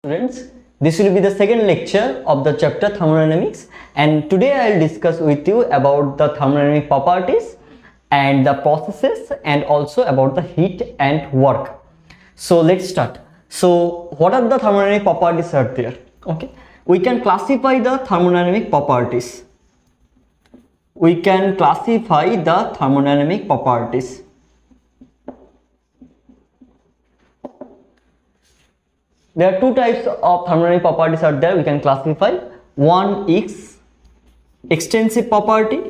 Students, this will be the second lecture of the chapter thermodynamics, and today I will discuss with you about the thermodynamic properties and the processes and also about the heat and work. So let's start. So what are the thermodynamic properties are there? Okay, we can classify the thermodynamic properties. We can classify the thermodynamic properties. There are two types of thermodynamic properties are there. We can classify. One is extensive property,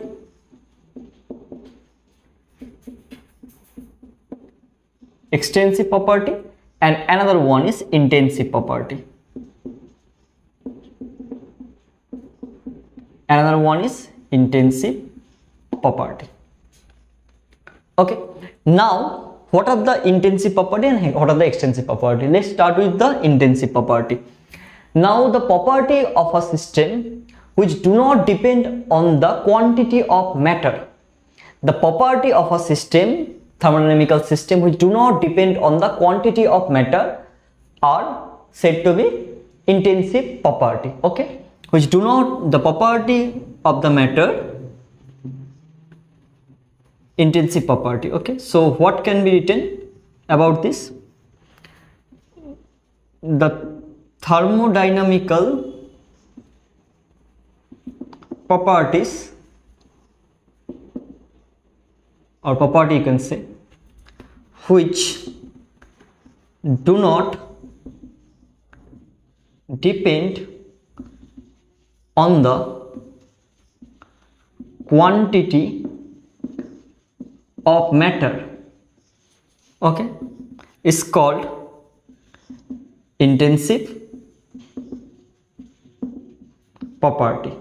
and another one is intensive property. Another one is intensive property. Okay, now what are the intensive property and what are the extensive property? Let's start with the intensive property. Now the property of a system which do not depend on the quantity of matter. The property of a system, thermodynamical system, which do not depend on the quantity of matter are said to be intensive property. Okay, which do not the property of the matter, intensive property. Okay, so what can be written about this? The thermodynamical properties, or property you can say, which do not depend on the quantity of matter, okay, is called intensive property.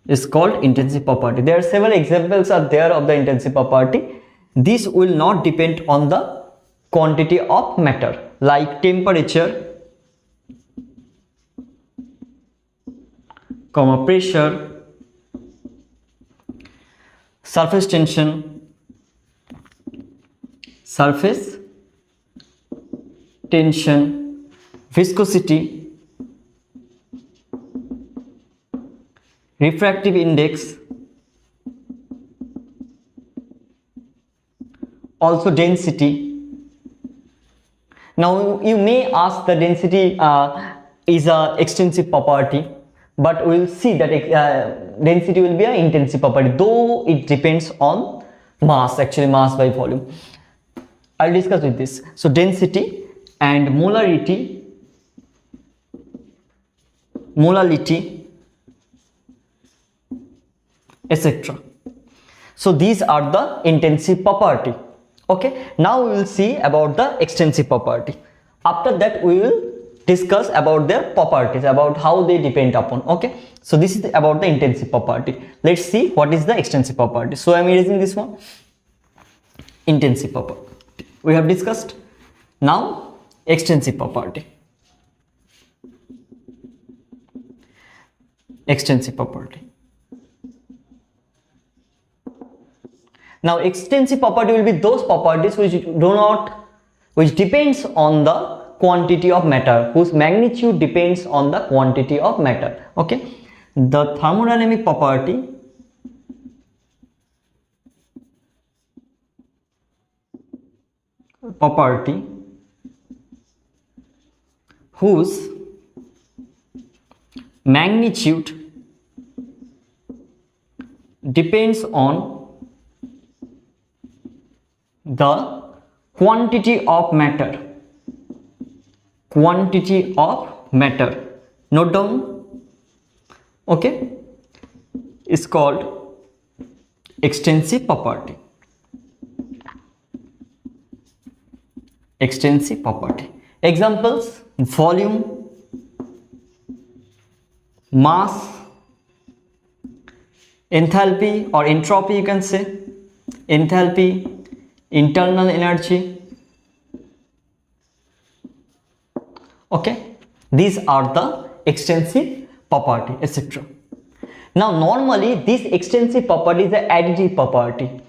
Is called intensive property. There are several examples are there of the intensive property. This will not depend on the quantity of matter, like temperature, pressure, surface tension, viscosity, refractive index, also density. Now you may ask, the density is a extensive property, but we will see that density will be an intensive property, though it depends on mass, actually mass by volume. I'll discuss with this. So density and molarity, etc. So these are the intensive property. Okay, now we will see about the extensive property. After that we will discuss about their properties, about how they depend upon. Okay, so this is about the intensive property. Let's see what is the extensive property. So I am erasing this one. Intensive property we have discussed. Now extensive property. Extensive property. Now extensive property will be those properties which depends on the quantity of matter, whose magnitude depends on the quantity of matter. Okay, the thermodynamic property whose magnitude depends on the quantity of matter. Note down. Okay, is called extensive property. Extensive property. Examples: volume, mass, enthalpy or entropy, you can say, enthalpy, internal energy. Okay, these are the extensive property, etc. Now normally this extensive property is an additive property.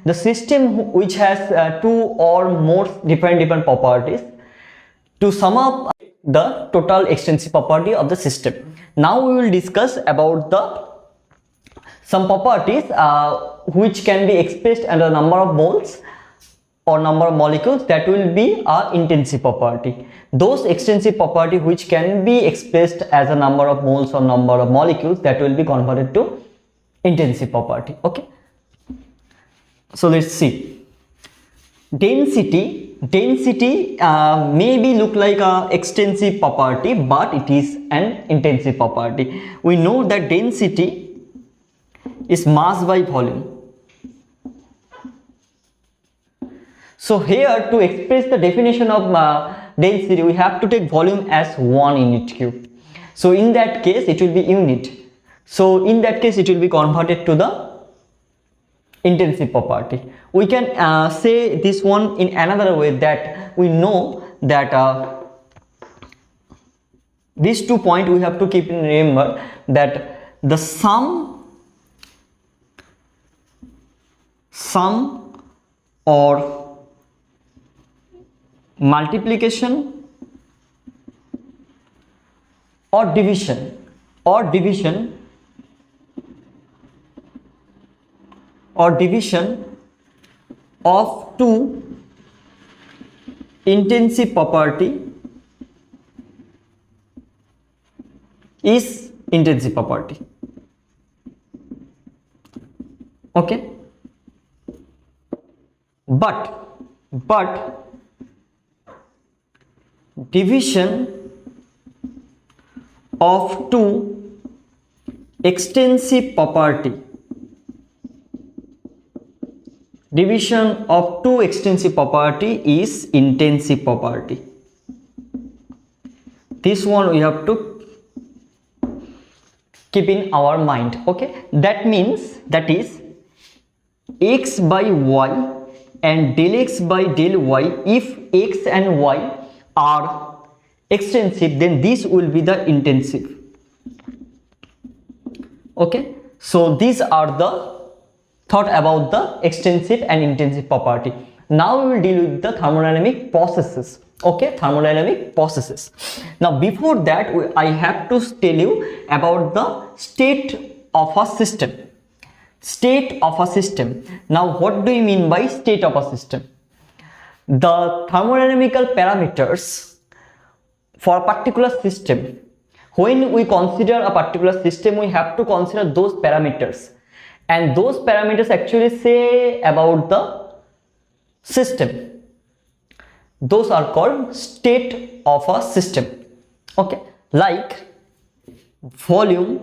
The system which has two or more different properties, to sum up the total extensive property of the system. Now we will discuss about the some properties which can be expressed under number of moles or number of molecules. That will be our intensive property. Those extensive property which can be expressed as a number of moles or number of molecules, that will be converted to intensive property. Okay, so let's see. Density maybe look like a extensive property, but it is an intensive property. We know that density is mass by volume. So here, to express the definition of density, we have to take volume as 1 unit cube. So in that case it will be unit. So in that case it will be converted to the intensive property. We can say this one in another way, that we know that these 2 points we have to keep in remember, that the sum or multiplication or division of two intensive property is intensive property. Okay, but division of two extensive property is intensive property. This one we have to keep in our mind. Okay, that is x by y and del x by del y. If x and y are extensive, then this will be the intensive. Okay, so these are the thought about the extensive and intensive property. Now we will deal with the thermodynamic processes. Okay, thermodynamic processes. Now before that, I have to tell you about the state of a system. Now what do you mean by state of a system? The thermodynamical parameters for a particular system, when we consider a particular system, we have to consider those parameters, and those parameters actually say about the system. Those are called state of a system. Okay, like volume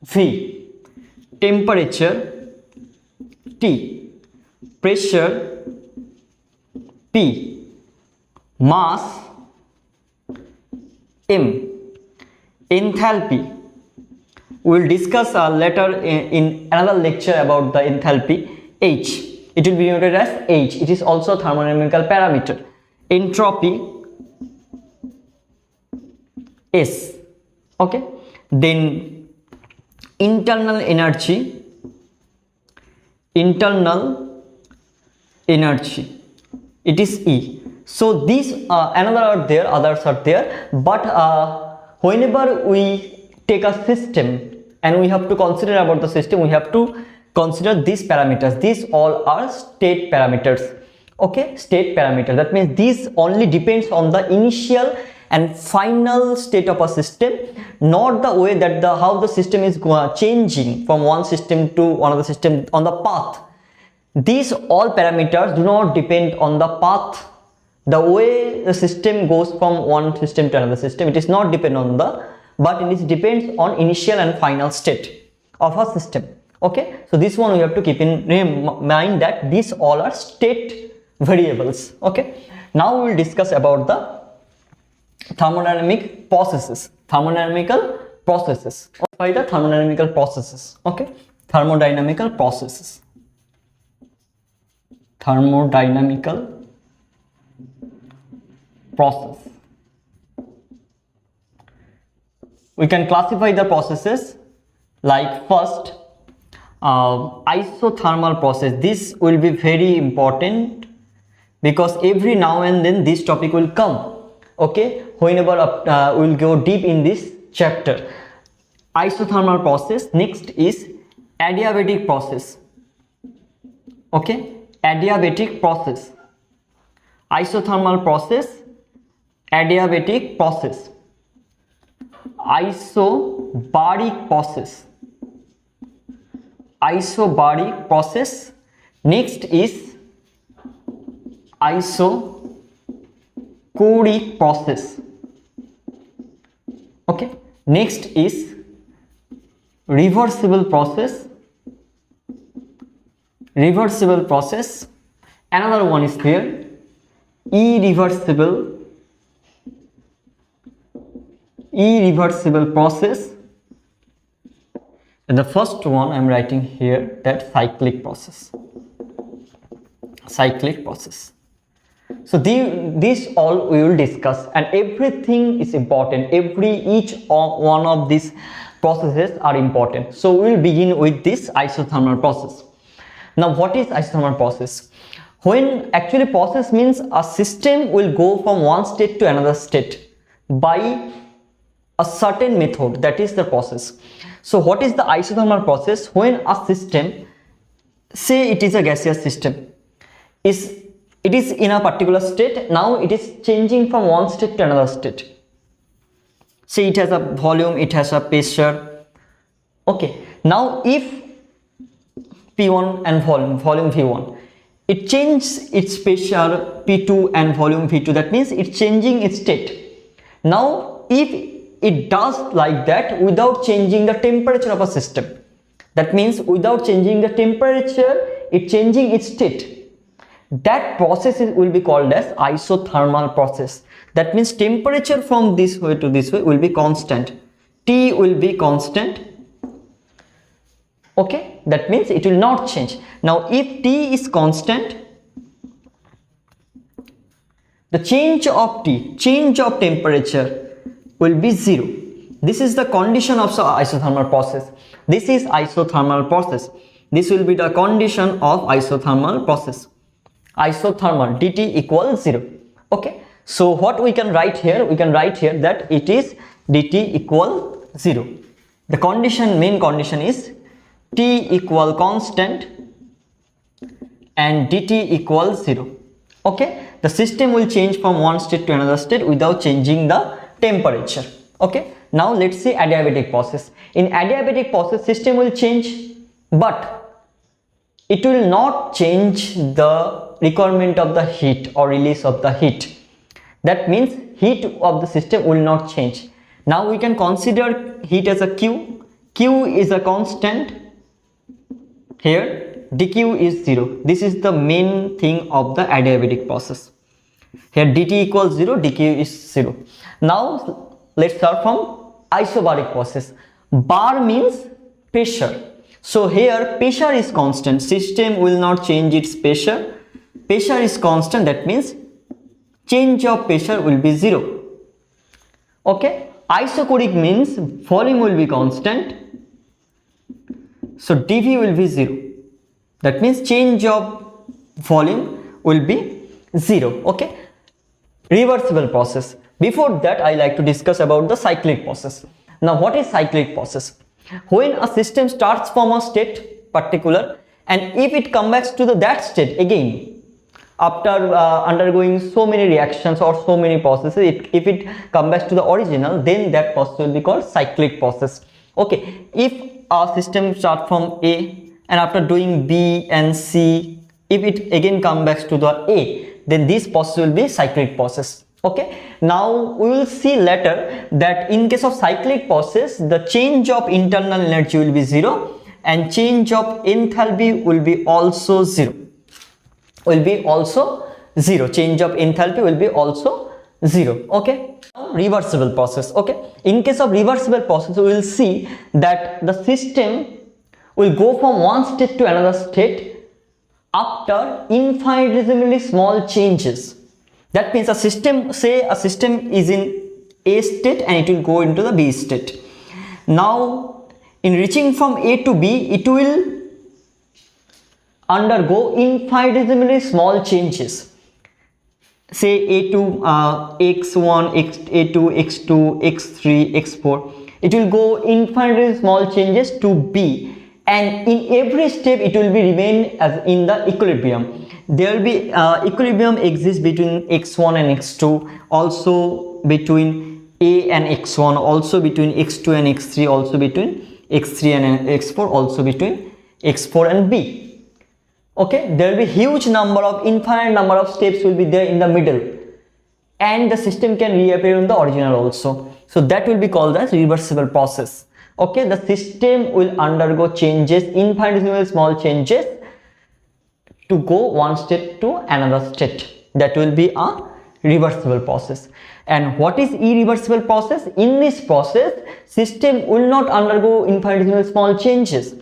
V, temperature T, pressure P, mass M, enthalpy. We will discuss later in another lecture about the enthalpy. H, it will be noted as H. It is also a thermodynamical parameter. Entropy S. Okay, then internal energy, it is E. So these others are there, but whenever we take a system and we have to consider about the system, we have to consider these parameters. These all are state parameters. Okay, state parameter, that means these only depends on the initial and final state of a system, not the way that how the system is changing from one system to another system on the path. These all parameters do not depend on the path, the way the system goes from one system to another system. It is not depend on but it depends on initial and final state of a system. Okay, so this one we have to keep in mind, that these all are state variables. Okay, now we will discuss about the thermodynamic processes. Thermodynamical processes. Okay, thermodynamical processes. Thermodynamical process. We can classify the processes like first isothermal process. This will be very important because every now and then this topic will come. Okay, whenever we will go deep in this chapter. Isothermal process. Next is adiabatic process. Okay, adiabatic process, isothermal process, adiabatic process, isobaric process, isobaric process. Next is isochoric process. Okay, next is reversible process, reversible process. Another one is there, irreversible process. And the first one I'm writing here, that cyclic process, cyclic process. So these all we will discuss, and everything is important. Each one of these processes are important. So we will begin with this isothermal process. Now what is isothermal process? When actually process means a system will go from one state to another state by a certain method, that is the process. So what is the isothermal process? When a system, say it is a gaseous system, it is in a particular state, now it is changing from one state to another state. Say it has a volume, it has a pressure. Okay, now if P1 and volume V1, it changes its pressure P2 and volume V2, that means it's changing its state. Now if it does like that without changing the temperature of a system, that means without changing the temperature, it changing its state, that process will be called as isothermal process. That means temperature from this way to this way will be constant, T will be constant. Okay, that means it will not change. Now if T is constant, the change of T, change of temperature will be 0. This is the condition of isothermal process. This is isothermal process. This will be the condition of isothermal process. Isothermal, dt equals 0. Okay, so what we can write here? We can write here that it is dt equal 0. The condition, main condition is T equal constant and dt equals 0. Okay, the system will change from one state to another state without changing the temperature. Okay, now let's see adiabatic process. In adiabatic process, system will change, but it will not change the requirement of the heat or release of the heat. That means heat of the system will not change. Now we can consider heat as a Q. Q is a constant. Here dq is 0. This is the main thing of the adiabatic process. Here dt equals 0, dq is 0. Now let's start from isobaric process. Bar means pressure. So here pressure is constant. System will not change its pressure. Pressure is constant, that means change of pressure will be 0. Okay, isochoric means volume will be constant, so dV will be 0. That means change of volume will be 0. Okay, reversible process. Before that, I like to discuss about the cyclic process. Now what is cyclic process? When a system starts from a state particular, and if it comes back to that state again after undergoing so many reactions or so many processes, if it comes back to the original, then that process will be called cyclic process. Okay, if our system starts from A and after doing B and C, if it again comes back to the A, then this process will be cyclic process. Okay, now we will see later that in case of cyclic process, the change of internal energy will be 0 and change of enthalpy will be also 0. Change of enthalpy will be also 0. Okay, reversible process. Okay, in case of reversible process, we will see that the system will go from one state to another state after infinitesimally small changes. That means a system, say a system is in A state and it will go into the B state. Now in reaching from A to B, it will undergo infinitesimally small changes. say A2, x1, A2, x2, x3, x4, it will go infinitely small changes to B, and in every step it will be remain as in the equilibrium. There will be equilibrium exists between x1 and x2, also between A and x1, also between x2 and x3, also between x3 and x4, also between x4 and B. Okay, there will be huge number of infinite number of steps will be there in the middle, and the system can reappear in the original also. So that will be called as reversible process. Okay, the system will undergo changes, infinitesimal small changes, to go one state to another state. That will be a reversible process. And what is irreversible process? In this process, system will not undergo infinitesimal small changes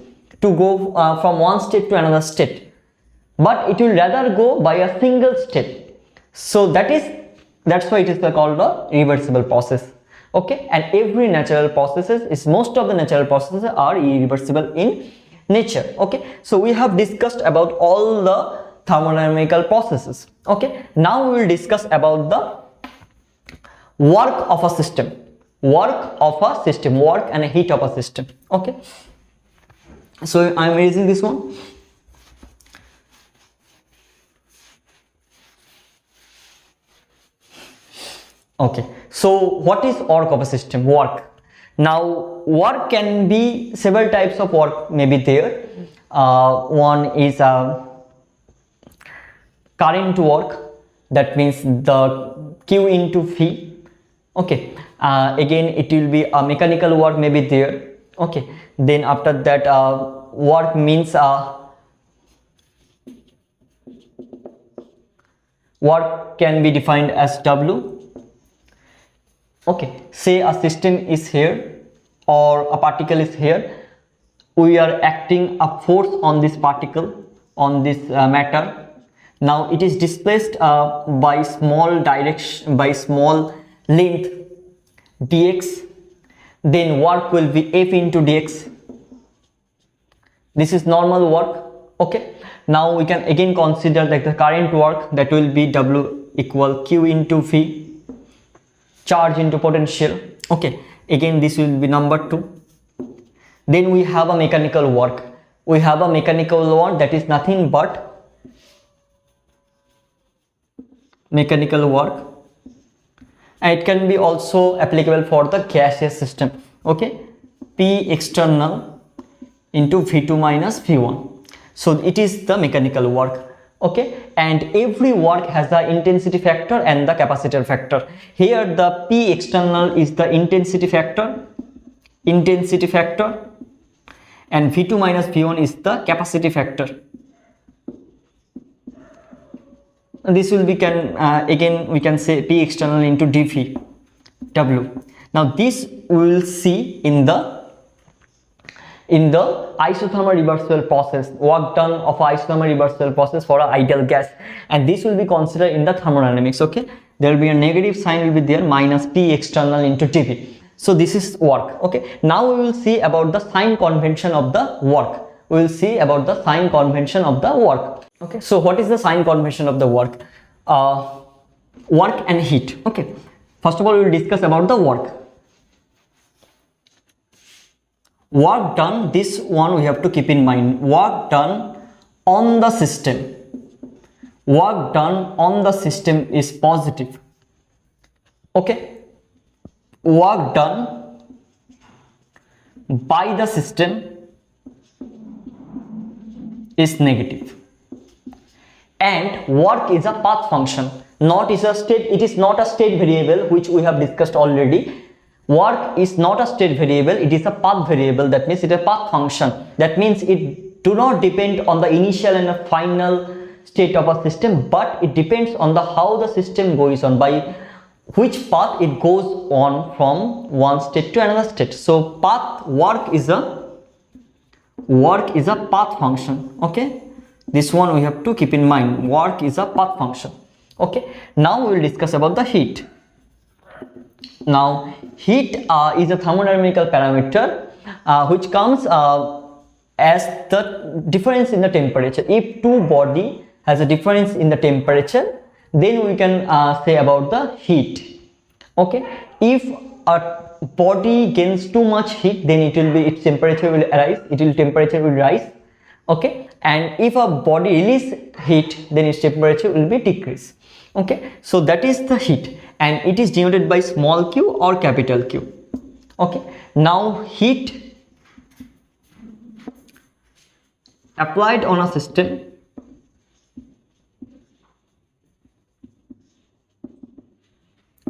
to go from one state to another state, but it will rather go by a single step. So that's why it is called a reversible process. Okay, and every natural processes is, most of the natural processes are irreversible in nature. Okay, so we have discussed about all the thermodynamical processes. Okay, now we will discuss about the work of a system, work and heat of a system. Okay, so I am raising this one. Okay, so what is work of a system? Work. Now, work can be several types of work may be there. One is current work, that means the Q into V. Okay, again it will be a mechanical work may be there. Okay, then after that work means work can be defined as W. Okay, say a system is here or a particle is here, we are acting a force on this particle, on this matter. Now it is displaced by small direction, by small length dx, then work will be F into dx. This is normal work. Okay, now we can again consider like the current work, that will be W equal Q into V, charge into potential. Okay, again this will be number 2. Then we have a mechanical work. We have a mechanical work that is nothing but mechanical work, and it can be also applicable for the gaseous system. Okay, P external into V2 minus V1. So it is the mechanical work. Okay, and every work has the intensity factor and the capacitor factor. Here the P external is the intensity factor, and V2 minus V1 is the capacity factor. And this will be again we can say P external into dV W. Now this we will see in the isothermal reversible process, work done of isothermal reversible process for an ideal gas, and this will be considered in the thermodynamics. Okay, there will be a negative sign will be there, minus P external into dV. So this is work. Okay, now we will see about the sign convention of the work. We will see about the sign convention of the work. Okay, so what is the sign convention of the work? Work and heat. Okay, first of all we will discuss about the work. Work done, this one we have to keep in mind. Work done on the system. Work done on the system is positive. Okay. Work done by the system is negative. And work is a path function, not is a state. It is not a state variable, which we have discussed already. Work is not a state variable, it is a path variable. That means it is a path function. That means it do not depend on the initial and the final state of a system, but it depends on the how the system goes on, by which path it goes on from one state to another state. So work is a path function. Okay, this one we have to keep in mind. Work is a path function. Okay, now we will discuss about the heat. Now heat is a thermodynamical parameter which comes as the difference in the temperature. If two body has a difference in the temperature, then we can say about the heat. Okay, if a body gains too much heat, then its temperature will rise. Okay, and if a body release heat, then its temperature will be decrease. Okay, so that is the heat, and it is denoted by small q or capital Q. Okay, now heat applied on a system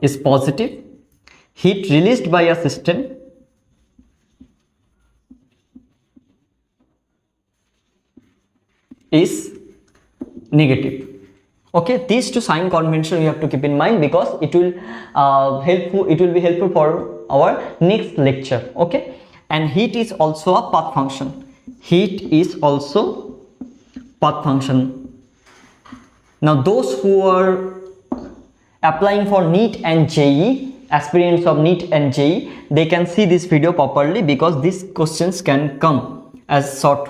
is positive, heat released by a system is negative. Okay, these two sign convention you have to keep in mind, because it will be helpful for our next lecture. Okay, and heat is also a path function. Heat is also path function. Now those who are applying for NEET and JEE, aspirants of NEET and JEE, they can see this video properly, because these questions can come as short.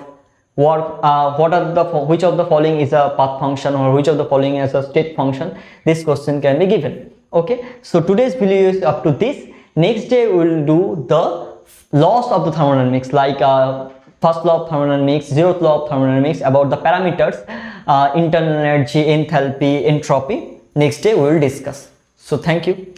Which of the following is a path function, or which of the following is a state function? This question can be given. Okay, so today's video is up to this. Next day we will do the laws of the thermodynamics, like first law of thermodynamics, zeroth law of thermodynamics, about the parameters, internal energy, enthalpy, entropy. Next day we will discuss. So thank you.